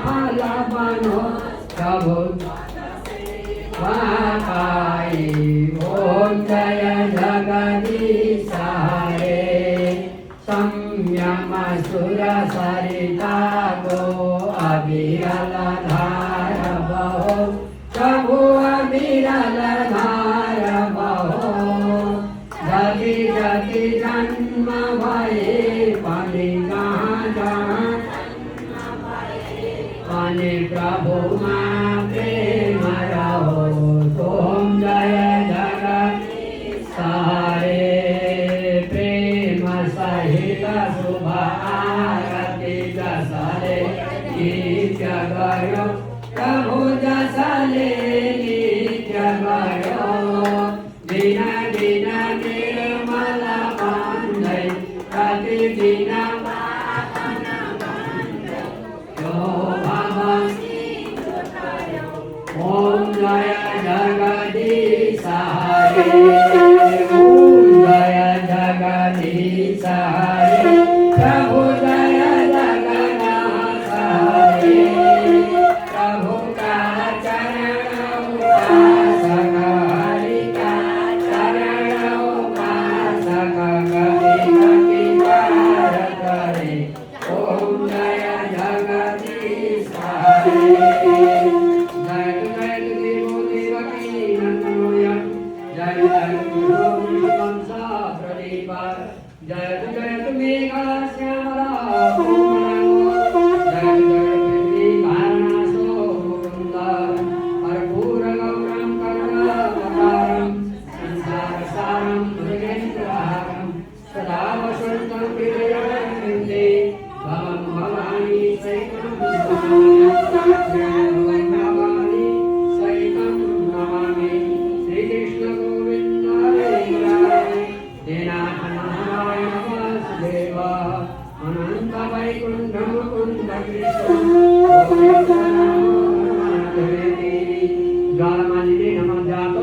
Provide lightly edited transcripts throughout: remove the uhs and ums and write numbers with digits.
फलपनो प्रभु पाई। ओम जय जगदीश हरे संयम सुर सरिता गो अविरल धार बहो प्रभु अविरल धार बहो। जति जति जन्म भये पनि जहाँ जहाँ अनि प्रभु मा प्रेम रहो। ओम जय जगदीश हरे प्रेम सहित शुभ आरती जसले नित्य गयो प्रभु जसले नित्य गयो। दिन दिन निर्मल बन्दै प्रतिदिन ओम जय जगदीश हरे ओम जय जगदीश हरे प्रभु जय जगन्नाथ हरे। प्रभु का चरण उपासक हरि का चरण उपासक गति गति पार करे। ओम जय जगदीश हरे जय जय मेघा श्यामला जय जय पृथ्वी कारणासो मुकुंद कर्पूर गौरम करुणावतारम संसार सारम भुजगेन्द्रहारम सदा वसंतं हृदये भवं भवानी सहितं भवानी सहितं नमामि। श्री कृष्ण गोविंद हरे देनाथ अनंत वैकुंठ मुकुंद कृष्ण ज्वालमालिने नमः जातो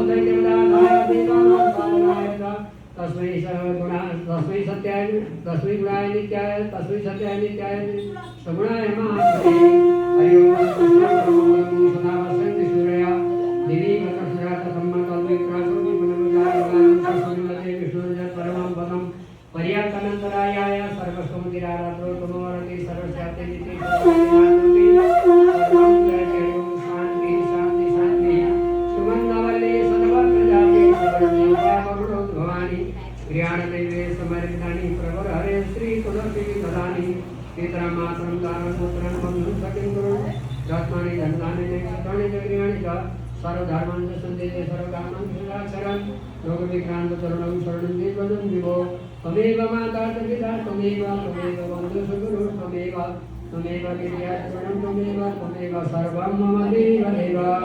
तस्मै सत्याय तस्मै गुणाय नित्याय तस्मै सत्याय नित्याय सगुणाय महात्मने। हरि ओम सदावसंति सूर्य दिवी मकरसुरात सम्मतल्विक्रासोमि मनोजाय विष्णुजय परमं पदं पर्याप्तनन्तरायाय सर्वसोमगिरारात्रो तमोरति सर्वस्याते निति शान्ति शान्ति शान्ति सुगन्धवल्ली सदवत्रजाते सर्वदेवतावरुणो भवानी क्रियाणदैवे समर्पितानि प्रभुर हरे श्री तुलसी ददानि पितरमातरं दानपुत्रं बन्धुं सखिं गुरुं रत्नानि धनानि नैक्षत्राणि च क्रियाणि च सर्वधर्मान् च सन्देशे सर्वकामान् सुराक्षरं योगविक्रान्त तरुणं शरणं देवनं विभो। त्वमेव माता च पिता त्वमेव बन्धुः गुरुः त्वमेव विद्या त्वमेव सर्वं मम देव देव।